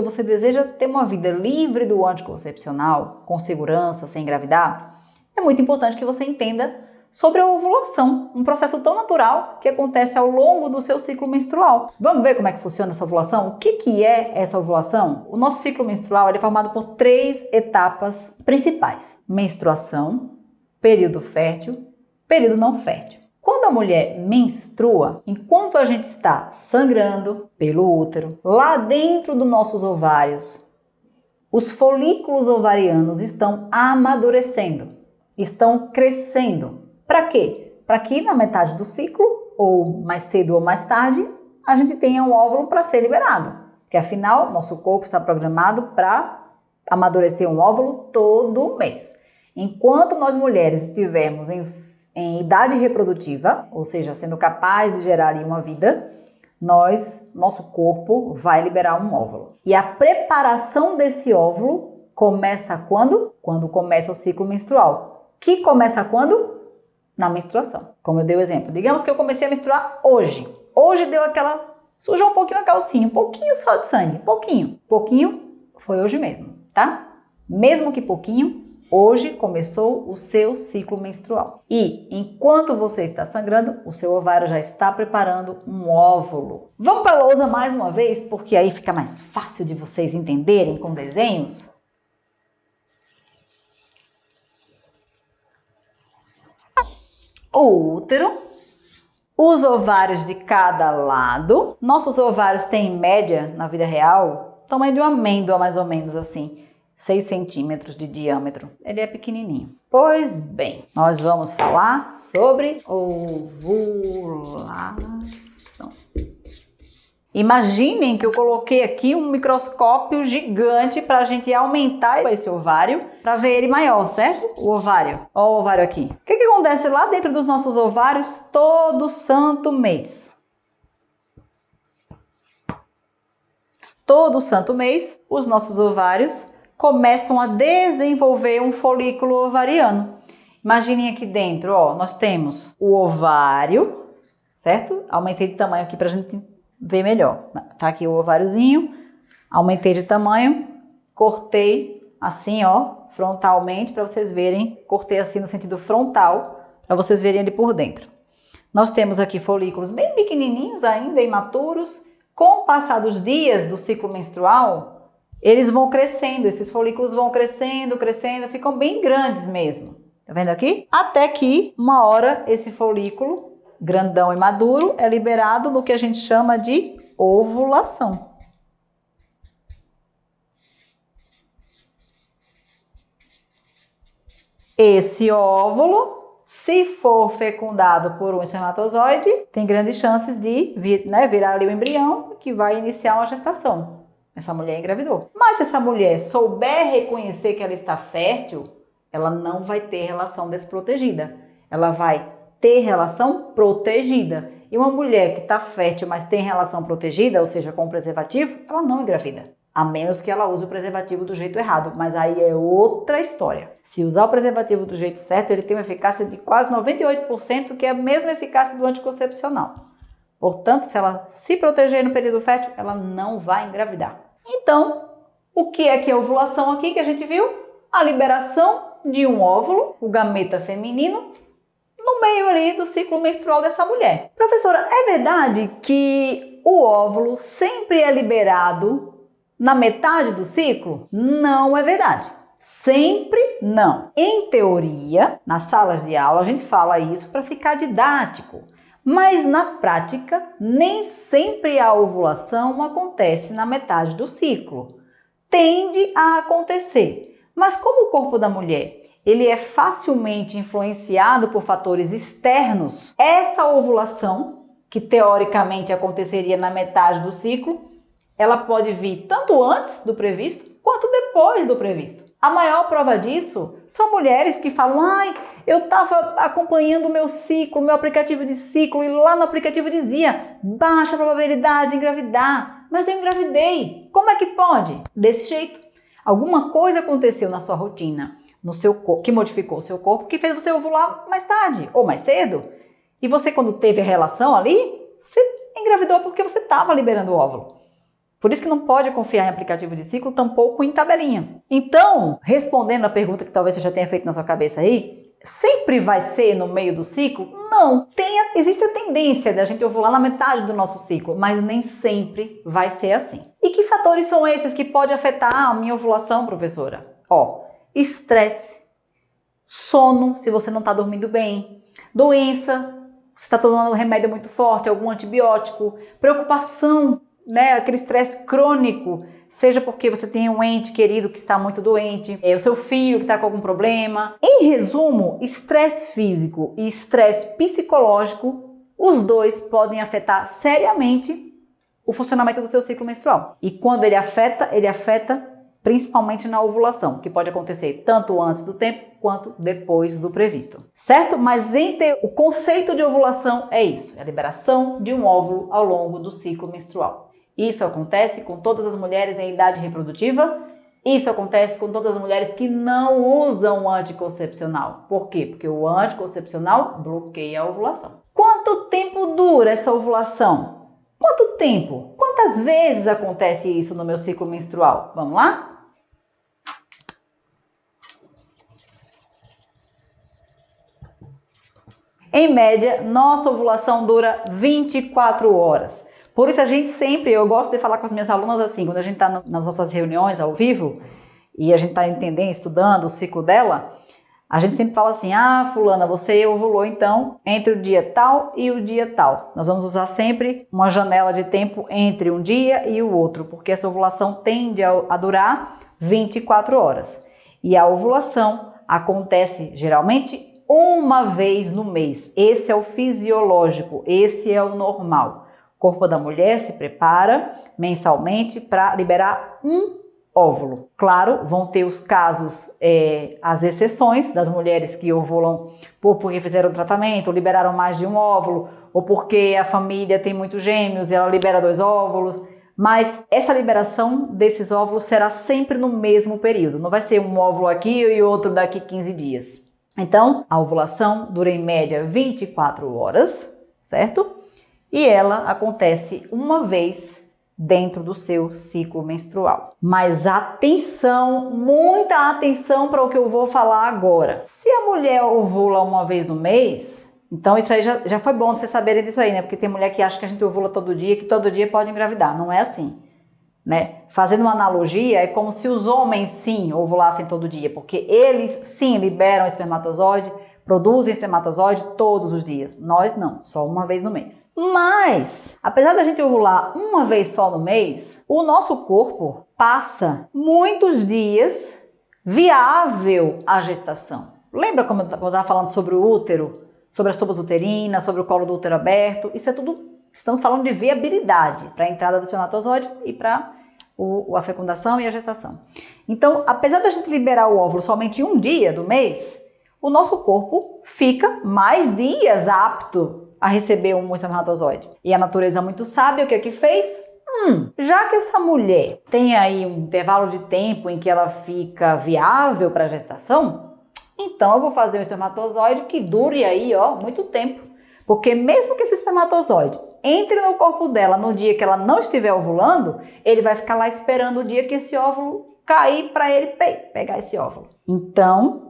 você deseja ter uma vida livre do anticoncepcional, com segurança, sem engravidar, é muito importante que você entenda sobre a ovulação, um processo tão natural que acontece ao longo do seu ciclo menstrual. Vamos ver como é que funciona essa ovulação? O que é essa ovulação? O nosso ciclo menstrual é formado por 3 etapas principais: menstruação, período fértil, período não fértil. Quando a mulher menstrua, enquanto a gente está sangrando pelo útero, lá dentro dos nossos ovários, os folículos ovarianos estão amadurecendo, estão crescendo. Para quê? Para que na metade do ciclo, ou mais cedo ou mais tarde, a gente tenha um óvulo para ser liberado. Porque afinal, nosso corpo está programado para amadurecer um óvulo todo mês. Enquanto nós mulheres estivermos em idade reprodutiva, ou seja, sendo capaz de gerar ali uma vida, nosso corpo vai liberar um óvulo. E a preparação desse óvulo começa quando? Quando começa o ciclo menstrual. Que começa quando? Na menstruação. Como eu dei o exemplo. Digamos que eu comecei a menstruar hoje. Hoje deu aquela... sujou um pouquinho a calcinha, um pouquinho só de sangue, pouquinho. Pouquinho foi hoje mesmo, tá? Mesmo que pouquinho, hoje começou o seu ciclo menstrual. E enquanto você está sangrando, o seu ovário já está preparando um óvulo. Vamos para a lousa mais uma vez, porque aí fica mais fácil de vocês entenderem com desenhos. O útero, os ovários de cada lado. Nossos ovários têm, em média, na vida real, tamanho de uma amêndoa, mais ou menos assim. 6 centímetros de diâmetro. Ele é pequenininho. Pois bem, nós vamos falar sobre ovulação. Imaginem que eu coloquei aqui um microscópio gigante para a gente aumentar esse ovário para ver ele maior, certo? O ovário. Olha o ovário aqui. O que acontece lá dentro dos nossos ovários todo santo mês? Todo santo mês, os nossos ovários começam a desenvolver um folículo ovariano. Imaginem aqui dentro, ó, nós temos o ovário, certo? Aumentei de tamanho aqui para a gente ver melhor. Tá aqui o ováriozinho, aumentei de tamanho, cortei assim, ó, frontalmente para vocês verem. Cortei assim no sentido frontal para vocês verem ele por dentro. Nós temos aqui folículos bem pequenininhos ainda, imaturos. Com o passar dos dias do ciclo menstrual, eles vão crescendo, esses folículos vão crescendo, ficam bem grandes mesmo. Tá vendo aqui? Até que, uma hora, esse folículo, grandão e maduro, é liberado no que a gente chama de ovulação. Esse óvulo, se for fecundado por um espermatozoide, tem grandes chances de virar ali o embrião que vai iniciar uma gestação. Essa mulher engravidou. Mas se essa mulher souber reconhecer que ela está fértil, ela não vai ter relação desprotegida. Ela vai ter relação protegida. E uma mulher que está fértil, mas tem relação protegida, ou seja, com preservativo, ela não engravida. A menos que ela use o preservativo do jeito errado. Mas aí é outra história. Se usar o preservativo do jeito certo, ele tem uma eficácia de quase 98%, que é a mesma eficácia do anticoncepcional. Portanto, se ela se proteger no período fértil, ela não vai engravidar. Então, o que é ovulação aqui que a gente viu? A liberação de um óvulo, o gameta feminino, no meio ali do ciclo menstrual dessa mulher. Professora, é verdade que o óvulo sempre é liberado na metade do ciclo? Não é verdade. Sempre não. Em teoria, nas salas de aula, a gente fala isso para ficar didático. Mas na prática, nem sempre a ovulação acontece na metade do ciclo. Tende a acontecer. Mas como o corpo da mulher ele é facilmente influenciado por fatores externos, essa ovulação, que teoricamente aconteceria na metade do ciclo, ela pode vir tanto antes do previsto quanto depois do previsto. A maior prova disso são mulheres que falam: ai, eu estava acompanhando o meu ciclo, meu aplicativo de ciclo, e lá no aplicativo dizia baixa probabilidade de engravidar, mas eu engravidei. Como é que pode? Desse jeito. Alguma coisa aconteceu na sua rotina, no seu corpo, que modificou o seu corpo, que fez você ovular mais tarde ou mais cedo. E você, quando teve a relação ali, você engravidou porque você estava liberando o óvulo. Por isso que não pode confiar em aplicativo de ciclo, tampouco em tabelinha. Então, respondendo a pergunta que talvez você já tenha feito na sua cabeça aí, sempre vai ser no meio do ciclo? Não. Existe a tendência da gente ovular na metade do nosso ciclo, mas nem sempre vai ser assim. E que fatores são esses que podem afetar a minha ovulação, professora? Estresse, sono, se você não está dormindo bem, doença, você está tomando um remédio muito forte, algum antibiótico, preocupação, né, aquele estresse crônico, seja porque você tem um ente querido que está muito doente, o seu filho que está com algum problema. Em resumo, estresse físico e estresse psicológico, os dois podem afetar seriamente o funcionamento do seu ciclo menstrual. E quando ele afeta principalmente na ovulação, que pode acontecer tanto antes do tempo quanto depois do previsto, certo? Mas o conceito de ovulação é isso, é a liberação de um óvulo ao longo do ciclo menstrual. Isso acontece com todas as mulheres em idade reprodutiva, isso acontece com todas as mulheres que não usam anticoncepcional. Por quê? Porque o anticoncepcional bloqueia a ovulação. Quanto tempo dura essa ovulação? Quanto tempo? Quantas vezes acontece isso no meu ciclo menstrual? Vamos lá? Em média, nossa ovulação dura 24 horas. Por isso a gente sempre, eu gosto de falar com as minhas alunas assim, quando a gente está nas nossas reuniões ao vivo, e a gente está entendendo, estudando o ciclo dela, a gente sempre fala assim, fulana, você ovulou então entre o dia tal e o dia tal. Nós vamos usar sempre uma janela de tempo entre um dia e o outro, porque essa ovulação tende a durar 24 horas. E a ovulação acontece geralmente uma vez no mês. Esse é o fisiológico, esse é o normal. O corpo da mulher se prepara mensalmente para liberar um óvulo. Claro, vão ter os casos, as exceções das mulheres que ovulam porque fizeram tratamento, liberaram mais de um óvulo, ou porque a família tem muitos gêmeos e ela libera 2 óvulos. Mas essa liberação desses óvulos será sempre no mesmo período. Não vai ser um óvulo aqui e outro daqui 15 dias. Então, a ovulação dura em média 24 horas, certo? E ela acontece uma vez dentro do seu ciclo menstrual. Mas atenção, muita atenção para o que eu vou falar agora. Se a mulher ovula uma vez no mês, então isso aí já foi bom vocês saberem disso aí, né? Porque tem mulher que acha que a gente ovula todo dia, que todo dia pode engravidar. Não é assim, né? Fazendo uma analogia, é como se os homens sim ovulassem todo dia, porque eles sim liberam espermatozoide, produzem espermatozoide todos os dias. Nós não, só uma vez no mês. Mas, apesar da gente ovular uma vez só no mês, o nosso corpo passa muitos dias viável à gestação. Lembra como eu estava falando sobre o útero, sobre as tubas uterinas, sobre o colo do útero aberto? Isso é tudo, estamos falando de viabilidade para a entrada do espermatozoide e para a fecundação e a gestação. Então, apesar da gente liberar o óvulo somente um dia do mês, o nosso corpo fica mais dias apto a receber um espermatozoide. E a natureza muito sábia, o que é que fez? Já que essa mulher tem aí um intervalo de tempo em que ela fica viável para a gestação, então eu vou fazer um espermatozoide que dure aí, muito tempo. Porque mesmo que esse espermatozoide entre no corpo dela no dia que ela não estiver ovulando, ele vai ficar lá esperando o dia que esse óvulo cair para ele pegar esse óvulo. Então,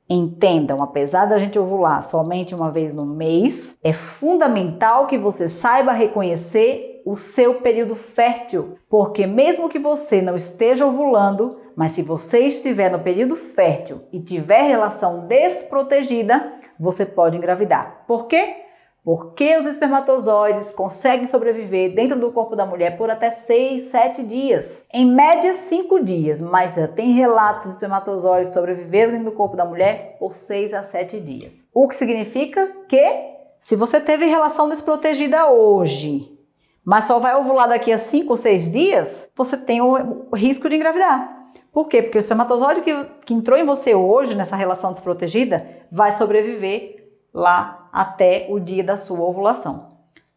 entendam, apesar da gente ovular somente uma vez no mês, é fundamental que você saiba reconhecer o seu período fértil, porque mesmo que você não esteja ovulando, mas se você estiver no período fértil e tiver relação desprotegida, você pode engravidar. Por quê? Porque os espermatozoides conseguem sobreviver dentro do corpo da mulher por até 6, 7 dias. Em média 5 dias, mas já tem relatos de espermatozoides que sobreviveram dentro do corpo da mulher por 6 a 7 dias. O que significa que se você teve relação desprotegida hoje, mas só vai ovular daqui a 5 ou 6 dias, você tem o risco de engravidar. Por quê? Porque o espermatozoide que entrou em você hoje, nessa relação desprotegida, vai sobreviver lá até o dia da sua ovulação.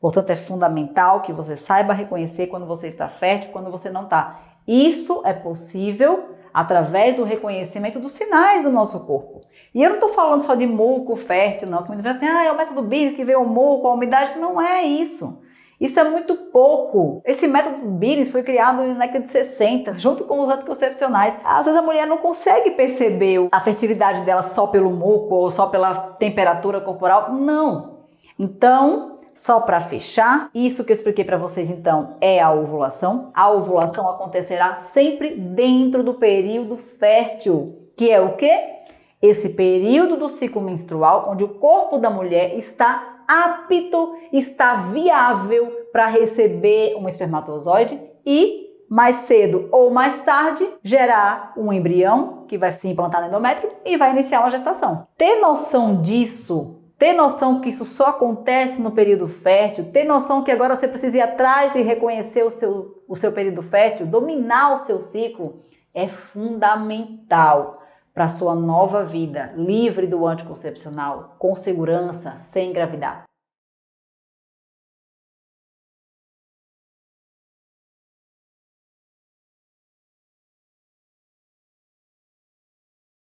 Portanto, é fundamental que você saiba reconhecer quando você está fértil e quando você não está. Isso é possível através do reconhecimento dos sinais do nosso corpo. E eu não estou falando só de muco fértil, não. Que me diz assim, é o método Bis que vê o muco, a umidade. Não é isso. Isso é muito pouco. Esse método Billings foi criado na década de 60, junto com os anticoncepcionais. Às vezes a mulher não consegue perceber a fertilidade dela só pelo muco ou só pela temperatura corporal. Não. Então, só para fechar, isso que eu expliquei para vocês então é a ovulação. A ovulação acontecerá sempre dentro do período fértil, que é o quê? Esse período do ciclo menstrual onde o corpo da mulher está apto, está viável para receber um espermatozoide e mais cedo ou mais tarde gerar um embrião que vai se implantar no endométrio e vai iniciar uma gestação. Ter noção disso, ter noção que isso só acontece no período fértil, ter noção que agora você precisa ir atrás de reconhecer o seu período fértil, dominar o seu ciclo, é fundamental para a sua nova vida, livre do anticoncepcional, com segurança, sem engravidar.